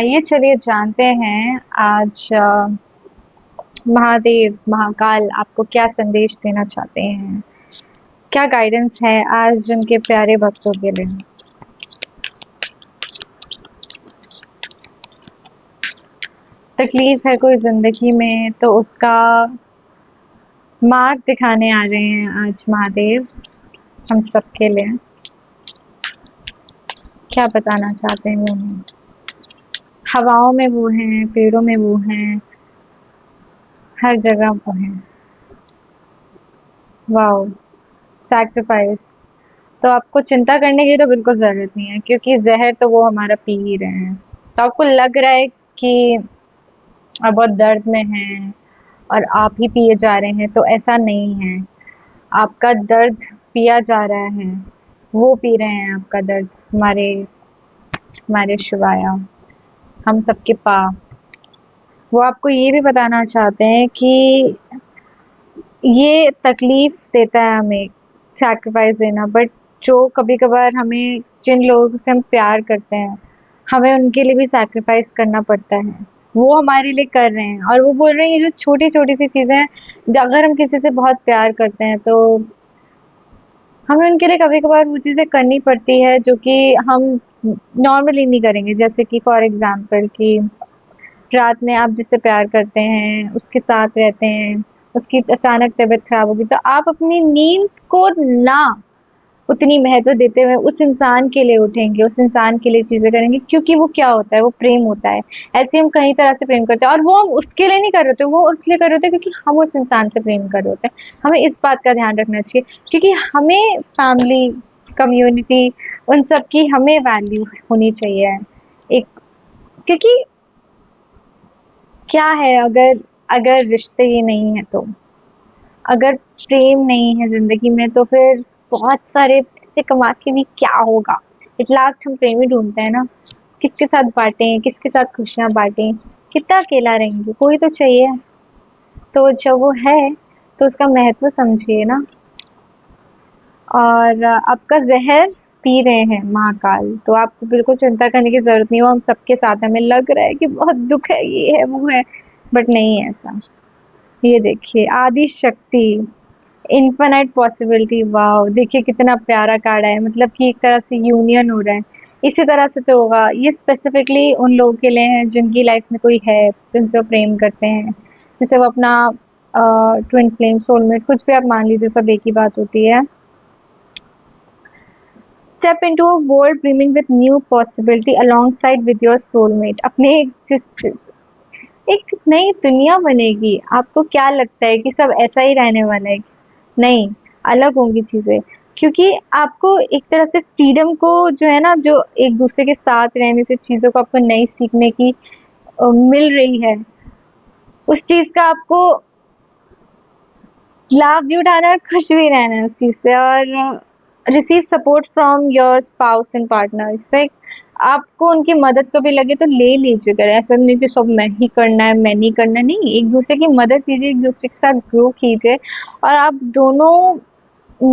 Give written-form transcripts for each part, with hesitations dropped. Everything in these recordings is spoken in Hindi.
आइए चलिए जानते हैं आज महादेव महाकाल आपको क्या संदेश देना चाहते हैं। क्या गाइडेंस है आज उनके प्यारे भक्तों के लिए। तकलीफ है कोई जिंदगी में तो उसका मार्ग दिखाने आ रहे हैं आज महादेव हम सबके लिए। क्या बताना चाहते हैं वो हमें। हवाओं में वो हैं, पेड़ों में वो हैं, हर जगह वो हैं। Wow, sacrifice. तो आपको चिंता करने की तो बिल्कुल ज़रूरत नहीं है क्योंकि ज़हर तो वो हमारा पी ही रहे हैं। तो आपको लग रहा है कि आप बहुत दर्द में हैं और आप ही पिए जा रहे हैं, तो ऐसा नहीं है। आपका दर्द पिया जा रहा है, वो पी रहे हैं आपका दर्द। हमारे हमारे शिवाया, हम सबके वो आपको ये भी बताना चाहते हैं कि ये तकलीफ देता है हमें सैक्रिफाइस देना, बट जो कभी कभार हमें जिन लोगों से हम प्यार करते हैं हमें उनके लिए भी सैक्रिफाइस करना पड़ता है। वो हमारे लिए कर रहे हैं और वो बोल रहे हैं ये जो छोटी छोटी सी चीजें हैं, अगर हम किसी से बहुत प्यार करते हैं तो हमें उनके लिए कभी कभार वो चीजें करनी पड़ती है जो कि हम नॉर्मली नहीं करेंगे। जैसे कि फॉर एग्जाम्पल कि रात में आप जिससे प्यार करते हैं उसके साथ रहते हैं, उसकी अचानक तबीयत खराब होगी तो आप अपनी नींद को ना उतनी महत्व देते हुए उस इंसान के लिए उठेंगे, उस इंसान के लिए चीजें करेंगे, क्योंकि वो क्या होता है, वो प्रेम होता है। ऐसे हम कई तरह से प्रेम करते हैं और वो हम उसके लिए नहीं कर रहे होते, वो उसलिए कर रहे होते हैं क्योंकि हम उस इंसान से प्रेम कर रहे होते हैं। हमें इस बात का ध्यान रखना चाहिए क्योंकि हमें फैमिली, कम्युनिटी, उन सब की हमें वैल्यू होनी चाहिए। एक, क्योंकि क्या है, अगर अगर रिश्ते ही नहीं है तो, अगर प्रेम नहीं है जिंदगी में तो फिर बहुत सारे पैसे कमा के भी क्या होगा। एट लास्ट हम प्रेम ही ढूंढते हैं ना। किसके साथ बांटें, किसके साथ खुशियां बांटें, कितना अकेला रहेंगे, कोई तो चाहिए। तो जब वो है तो उसका महत्व समझिए ना। और आपका जहर पी रहे हैं महाकाल, तो आपको बिल्कुल चिंता करने की जरूरत नहीं। वो हम सबके साथ हैं। हमें लग रहा है कि बहुत दुख है, ये है वो है, बट नहीं है ऐसा। ये देखिए, आदि शक्ति, इन्फिनाइट पॉसिबिलिटी। वाओ, देखिए कितना प्यारा कार्ड है। मतलब कि एक तरह से यूनियन हो रहा है। इसी तरह से तो होगा। ये स्पेसिफिकली उन लोगों के लिए है जिनकी लाइफ में कोई है, जिनसे वो प्रेम करते हैं, जिसे वो अपना ट्विन फ्लेम, सोलमेट, कुछ भी आप मान लीजिए, सब एक ही बात होती है। Step into a world brimming with new possibility alongside with your soulmate. अपने जिस एक नई दुनिया बनेगी। आपको क्या लगता है कि सब ऐसा ही रहने वाला है? नहीं, अलग होंगी चीजें। क्योंकि आपको एक तरह से फ्रीडम को, जो है ना, जो एक दूसरे के साथ रहने से चीजों को आपको नई सीखने की मिल रही है, उस चीज का आपको लाभ भी उठाना है और खुश भी रहना है उस चीज से। और receive support from your spouse and partner. इससे आपको उनकी मदद कभी लगे तो ले लीजिए। अगर ऐसा नहीं कि सब मैं ही करना है, मैं नहीं करना, नहीं, एक दूसरे की मदद कीजिए, एक दूसरे के साथ ग्रो कीजिए। और आप दोनों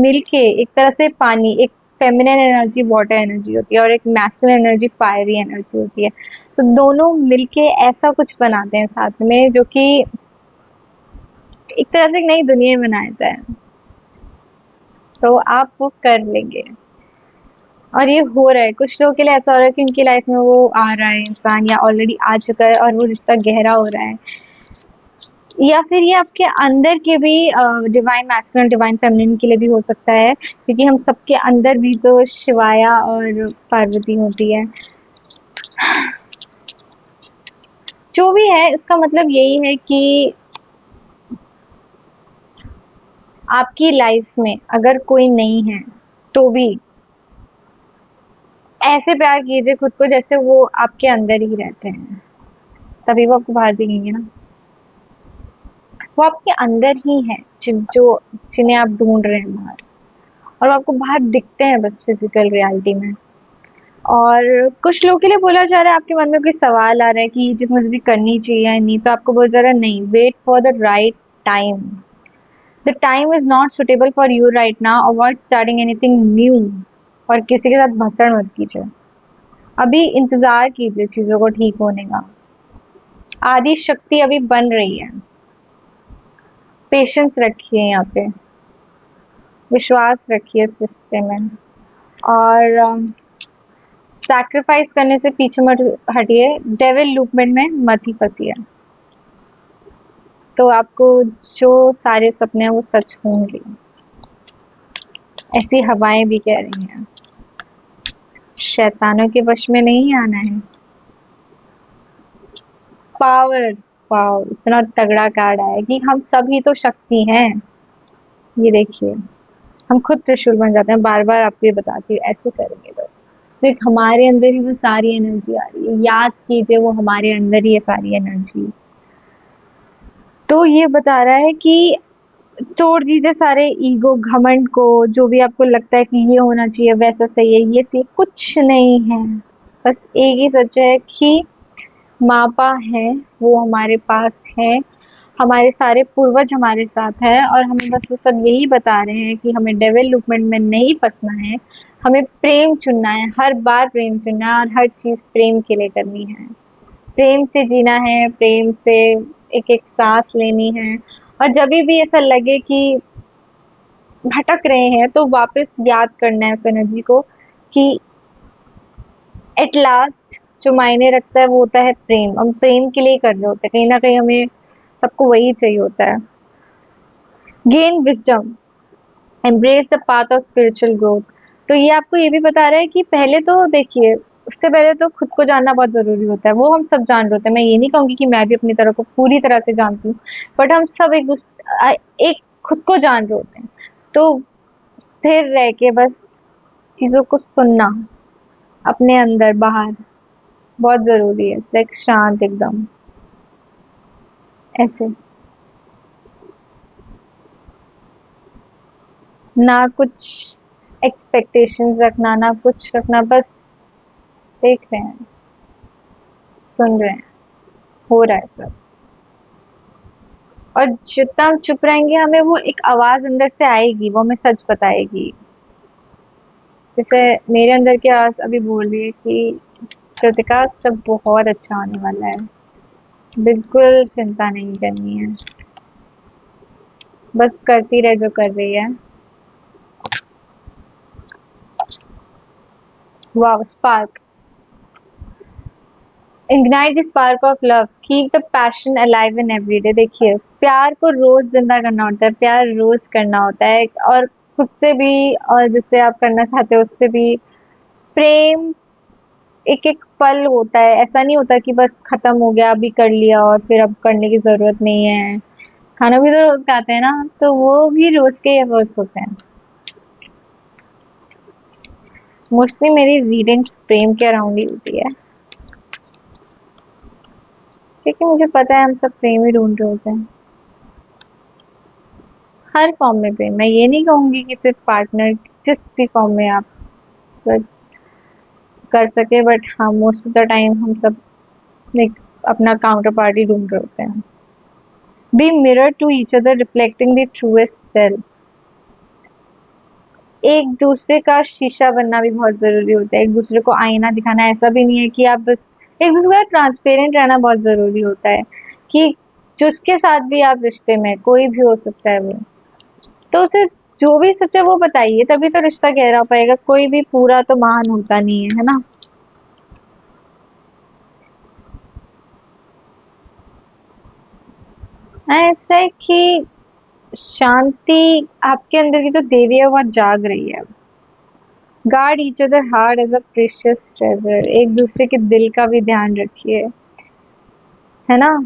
मिलके, एक तरह से पानी, एक फेमिनिन एनर्जी वाटर एनर्जी होती है और एक मैस्कुलिन एनर्जी फायरी एनर्जी होती है, तो दोनों मिलके ऐसा कुछ बनाते हैं साथ में जो कि एक तरह से एक नई दुनिया बनाता है। तो आप वो कर लेंगे और ये हो रहा है। कुछ लोगों के लिए ऐसा हो रहा है कि उनकी लाइफ में वो आ रहा है इंसान, या ऑलरेडी आ चुका है और वो रिश्ता गहरा हो रहा है। या फिर ये आपके अंदर के भी डिवाइन मैस्कुलिन, डिवाइन फेमिनिन के लिए भी हो सकता है, क्योंकि हम सबके अंदर भी तो शिवाया और पार्वती होती है। जो भी है, इसका मतलब यही है कि आपकी लाइफ में अगर कोई नहीं है तो भी ऐसे प्यार कीजिए खुद को जैसे वो आपके अंदर ही रहते हैं, तभी वो आपको बाहर दिखेंगे ना। वो आपके अंदर ही है, जो जिन्हें आप ढूंढ रहे हैं बाहर, और वो आपको बाहर दिखते हैं बस फिजिकल रियलिटी में। और कुछ लोगों के लिए बोला जा रहा है, आपके मन में कोई सवाल आ रहा है कि ये चीज मुझे भी करनी चाहिए या नहीं, तो आपको बोला जा रहा है नहीं, wait for the right time. The time is not suitable for you right now, avoid starting anything new. और किसी के साथ भसड़ मत कीजिए। अभी इंतजार कीजिए चीजों को ठीक होने का। आदि शक्ति अभी बन रही है। पेशेंस रखिए यहाँ पे, विश्वास रखिए इस रिश्ते में, और सैक्रिफाइस करने से पीछे मत हटिए, डेविल लूपमेंट में मत ही फंसिए। तो आपको जो सारे सपने हैं वो सच होंगे, ऐसी हवाएं भी कह रही हैं। शैतानों के वश में नहीं आना है। पावर, वाओ, इतना तगड़ा कार्ड आया कि हम सभी तो शक्ति हैं। ये देखिए, हम खुद त्रिशूल बन जाते हैं। बार बार आपको ये बताती हूँ, ऐसे करेंगे तो देख हमारे अंदर ही वो सारी एनर्जी आ रही है। याद कीजिए, वो हमारे अंदर ही है सारी एनर्जी। तो ये बता रहा है कि तोड़ दीजिए सारे ईगो, घमंड को। जो भी आपको लगता है कि ये होना चाहिए, वैसा सही है, ये सही, कुछ नहीं है। बस एक ही सच है कि मापा है, वो हमारे पास है। हमारे सारे पूर्वज हमारे साथ है, और हमें बस वो सब यही बता रहे हैं कि हमें डेवलपमेंट में नहीं फंसना है। हमें प्रेम चुनना है, हर बार प्रेम चुनना है, और हर चीज प्रेम के लिए करनी है। प्रेम से जीना है, प्रेम से एक एक सांस लेनी है। और जब भी ऐसा लगे कि भटक रहे हैं, तो वापस याद करना है उस एनर्जी को कि एट लास्ट जो मायने रखता है वो होता है प्रेम। हम प्रेम के लिए कर रहे होते हैं, कहीं ना कहीं हमें सबको वही चाहिए होता है। Gain wisdom, embrace the path of spiritual growth. तो ये आपको ये भी बता रहा है कि पहले तो देखिए, उससे पहले तो खुद को जानना बहुत जरूरी होता है। वो हम सब जान रहे होते हैं। मैं ये नहीं कहूंगी कि मैं भी अपनी तरह को पूरी तरह से जानती हूँ, बट हम सब एक खुद को जान रहे होते हैं। तो स्थिर रह के बस चीजों को सुनना, अपने अंदर बाहर, बहुत जरूरी है। लाइक शांत एकदम, ऐसे, ना कुछ एक्सपेक्टेशंस रखना, ना कुछ रखना, बस देख रहे हैं, सुन रहे हैं, हो रहा है सब। और जितना हम चुप रहेंगे, हमें वो एक आवाज अंदर से आएगी, वो हमें सच बताएगी। जैसे मेरे अंदर की आवाज अभी बोल रही है कि कृतिका, सब बहुत अच्छा होने वाला है, बिल्कुल चिंता नहीं करनी है, बस करती रहे जो कर रही है। Wow, spark, ignite the spark of love, keep the passion alive in everyday. देखिए, प्यार को रोज जिंदा करना होता है, प्यार रोज करना होता है, और खुद से भी, और जिससे आप करना चाहते हो उससे भी। प्रेम एक एक पल होता है, ऐसा नहीं होता कि बस खत्म हो गया, अभी कर लिया और फिर अब करने की जरूरत नहीं है। खाना भी तो रोज खाते हैं ना, तो वो भी रोज के एफर्ट्स होते हैं। मोस्टली मेरी रीडिंग्स प्रेम के अराउंड ही होती है, क्योंकि मुझे पता है हम सब प्रेम ही ढूंढ रहे होते हैं, हर फॉर्म में प्रेम। मैं ये नहीं कहूंगी कि सिर्फ पार्टनर, जिस भी फॉर्म में आप कर कर सके, बट हाँ, मोस्ट ऑफ द टाइम हम सब एक अपना काउंटर पार्टी ढूंढ रहे होते हैं। Be mirror to each other, reflecting the truest self. एक दूसरे का शीशा बनना भी बहुत जरूरी होता है, एक दूसरे को आईना दिखाना। ऐसा भी नहीं है कि आप बस, एक दूसरे का ट्रांसपेरेंट रहना बहुत जरूरी होता है, कि जिसके साथ भी आप रिश्ते में, कोई भी हो सकता है वो, तो उसे जो भी सच है वो बताइए, तभी तो रिश्ता गहरा हो पाएगा। कोई भी पूरा तो महान होता नहीं है ना। ऐसा है कि शांति, आपके अंदर की जो देवी है वो जाग रही है। Guard each other heart as a precious treasure, एक दूसरे के दिल का भी ध्यान रखिए, है ना,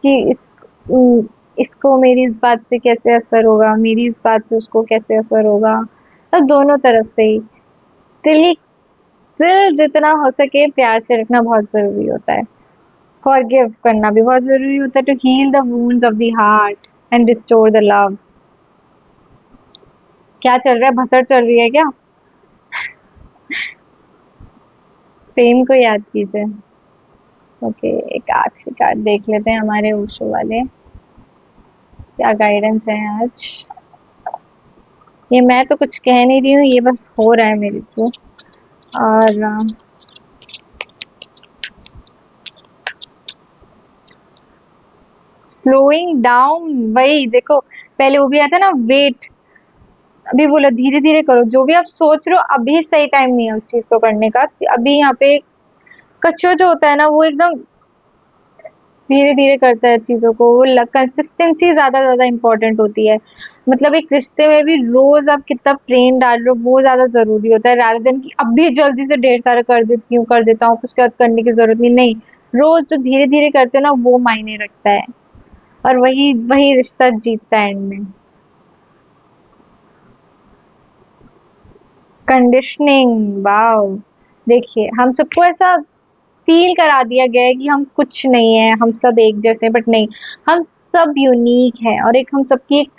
कि इसको मेरी इस बात से कैसे असर होगा, मेरी इस बात से उसको कैसे असर होगा। तो दोनों तरफ से ही दिल दिल जितना हो सके प्यार से रखना बहुत जरूरी होता है। फॉरगिव करना भी बहुत जरूरी होता है, to heal the wounds of the heart and restore the love. क्या चल रहा है, भसड़ चल रही है क्या? प्रेम को याद कीजिए। ओके, एक आखिरी कार्ड देख लेते हैं हमारे ओशो वाले, क्या गाइडेंस है आज। ये मैं तो कुछ कह नहीं रही हूँ, ये बस हो रहा है मेरे को। और स्लोइंग डाउन, वही देखो, पहले वो भी आता ना वेट, अभी बोला धीरे धीरे करो, जो भी आप सोच रहे हो अभी सही टाइम नहीं है उस चीज को करने का। अभी यहाँ पे कच्चो जो होता है ना वो एकदम धीरे धीरे करता है चीजों को, वो कंसिस्टेंसी ज्यादा इंपॉर्टेंट होती है। मतलब एक रिश्ते में भी रोज आप कितना प्रेम डाल रहे हो वो ज्यादा जरूरी होता है, रादर देन कि अभी जल्दी से ढेर सारा कर देती हूँ, कर देता हूँ, उसके बाद करने की जरूरत नहीं। रोज जो धीरे धीरे करते हो ना वो मायने रखता है, और वही वही रिश्ता जीतता है एंड में। Conditioning, wow. देखिए हम सबको ऐसा फील करा दिया गया है कि हम कुछ नहीं है, हम सब एक जैसे हैं, बट नहीं, हम सब यूनिक है, और एक हम सबकी एक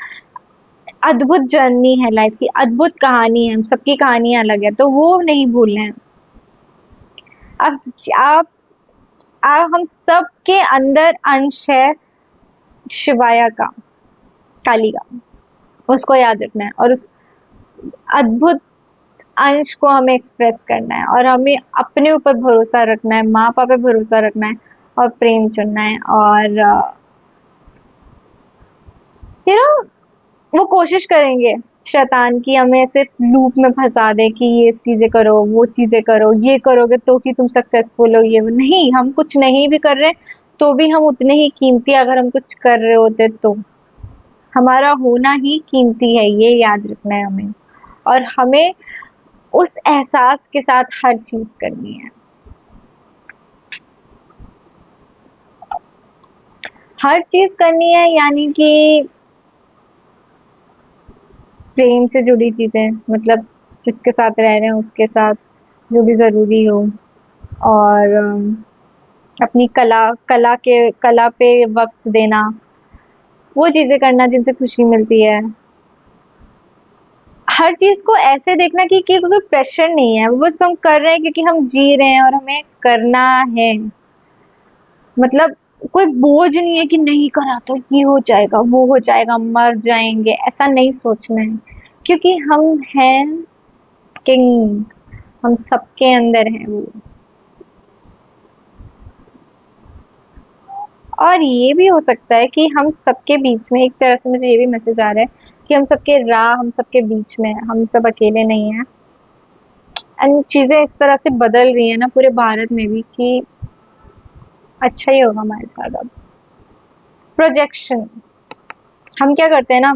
अद्भुत जर्नी है, लाइफ की अद्भुत कहानी है, हम सबकी कहानियां अलग है, तो वो नहीं भूलना है। अब आप हम सब के अंदर अंश है शिवाया का, काली का, उसको याद रखना है, और उस अद्भुत अंश को हमें एक्सप्रेस करना है, और हमें अपने ऊपर भरोसा रखना है, माँ बाप पे भरोसा रखना है, और प्रेम चुनना है, और यू नो वो कोशिश करेंगे शैतान की हमें सिर्फ लूप में फंसा दे कि ये चीजें करो, वो चीजें करो, ये करोगे तो ही तुम सक्सेसफुल हो, ये वो। नहीं, हम कुछ नहीं भी कर रहे तो भी हम उतने ही कीमती, अगर हम कुछ कर रहे होते तो हमारा होना ही कीमती है, ये याद रखना है हमें, और हमें उस एहसास के साथ हर चीज करनी है। हर चीज करनी है यानी कि प्रेम से जुड़ी चीजें, मतलब जिसके साथ रह रहे हैं उसके साथ जो भी जरूरी हो, और अपनी कला पे वक्त देना, वो चीजें करना जिनसे खुशी मिलती है। हर चीज को ऐसे देखना कि कोई प्रेशर नहीं है, वो बस हम कर रहे हैं क्योंकि हम जी रहे हैं और हमें करना है। मतलब कोई बोझ नहीं है कि नहीं करा तो ये हो जाएगा, वो हो जाएगा, मर जाएंगे, ऐसा नहीं सोचना है, क्योंकि हम हैं किंग, हम सबके अंदर है वो। और ये भी हो सकता है कि हम सबके बीच में, एक तरह से मुझे ये भी मैसेज आ रहा है कि हम सबके राह हम सबके बीच में हैं, हम सब अकेले नहीं हैं। एंड चीजें इस तरह से बदल रही है ना पूरे भारत में भी कि अच्छा ही होगा हमारे साथ अब। प्रोजेक्शन, हम क्या करते हैं ना,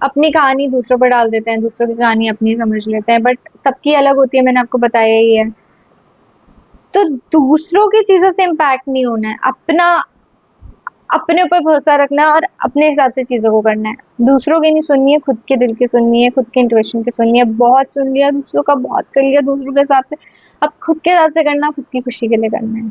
अपनी कहानी दूसरों पर डाल देते हैं, दूसरों की कहानी अपनी समझ लेते हैं, बट सबकी अलग होती है, मैंने आपको बताया ही है। तो दूसरों की चीजों से इम्पैक्ट नहीं होना है, अपना अपने ऊपर भरोसा रखना है और अपने हिसाब से चीजों को करना है। दूसरों की नहीं सुननी है, खुद के दिल की सुननी है, खुद के इंट्यूशन की सुननी है। बहुत सुन लिया दूसरों का, बहुत कर लिया दूसरों के हिसाब से, अब खुद के हिसाब से करना, खुद की खुशी के लिए करना है।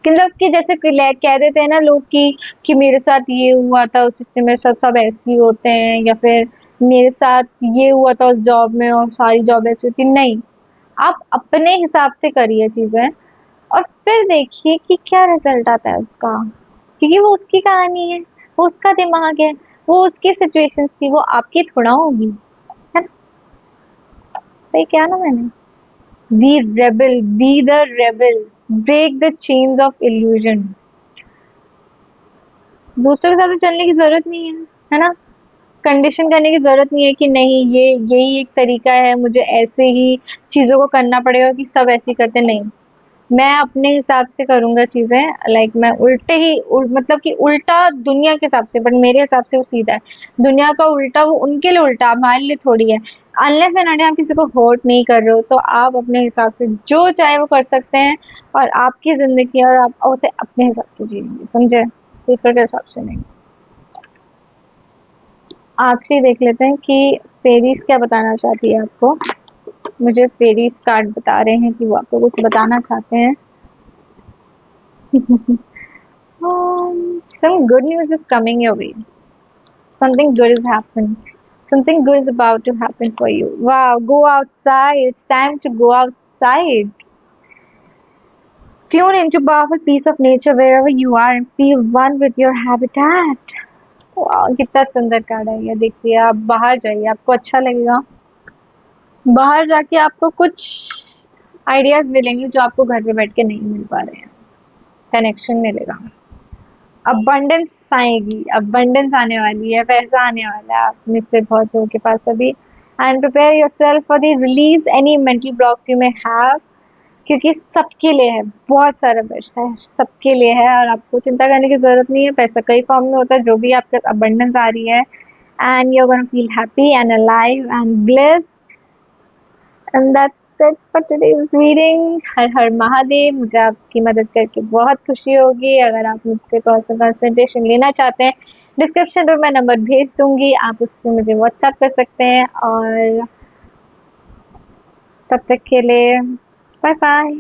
मतलब कि जैसे कह देते हैं ना लोग कि मेरे साथ ये हुआ था उस सिस्टम में, सब सब ऐसे ही होते हैं, या फिर मेरे साथ ये हुआ था उस जॉब में और सारी जॉब ऐसी होती, नहीं। आप अपने हिसाब से करिए चीजें, और फिर देखिए कि क्या रिजल्ट आता है उसका, क्योंकि वो उसकी कहानी है, वो उसका दिमाग है, वो उसकी सिचुएशन थी, वो आपकी थोड़ा होगी, है ना? सही क्या ना मैंने? Be rebel, be the rebel, break the chains of illusion. दूसरों के साथ तो चलने की जरूरत नहीं है ना? कंडीशन करने की जरूरत नहीं है कि नहीं ये यही एक तरीका है, मुझे ऐसे ही चीजों को करना पड़ेगा कि सब ऐसे ही करते, नहीं। मैं अपने हिसाब से करूंगा चीजें, लाइक मैं उल्टे ही मतलब कि उल्टा दुनिया के हिसाब से, बट मेरे हिसाब से वो सीधा है। दुनिया का उल्टा वो उनके लिए उल्टा, हमारे लिए थोड़ी है। अनलेस एंड अनटिल आप किसी को हर्ट नहीं कर रहे हो तो आप अपने हिसाब से जो चाहे वो कर सकते हैं, और आपकी जिंदगी है, और आप उसे अपने हिसाब से जिएंगे, समझे? दूसरों के हिसाब से नहीं। आखिरी देख लेते हैं कि फेरीज क्या बताना चाहती है आपको। मुझे फेरीज कार्ड बता रहे हैं कि वो आपको कुछ बताना चाहते हैं। Some good news is coming your way. Something good is happening. Something good is about to happen for you. Wow, go outside. It's time to go outside. Tune into powerful piece of nature wherever you are and feel one with your habitat. वाह, कितना सुंदर कार्ड है ये, देखिए आप बाहर जाइए, आपको अच्छा लगेगा। बाहर जाके आपको कुछ आइडियाज मिलेंगे जो आपको घर पे बैठ के नहीं मिल पा रहे हैं, कनेक्शन मिलेगा। अबंडेंस आएगी, अबंडेंस आने वाली है, पैसा आने वाला है आप में से बहुत लोगों के पास अभी। And prepare yourself for the release any mental block you may have, क्योंकि सबके लिए है, बहुत सारा पैसा है, सबके लिए है और आपको चिंता करने की जरूरत नहीं है। पैसा कई फॉर्म में होता है, जो भी आपके अबंडेंस आ रही है, and you are gonna feel happy and alive and bliss. And that's it for today's reading. Har Har Mahadev. मुझे आपकी मदद करके बहुत खुशी होगी। अगर आप मुझसे कंसल्टेशन लेना चाहते हैं, डिस्क्रिप्शन में मैं नंबर भेज दूंगी, आप उससे मुझे व्हाट्सएप कर सकते हैं। और तब तक के लिए बाय बाय।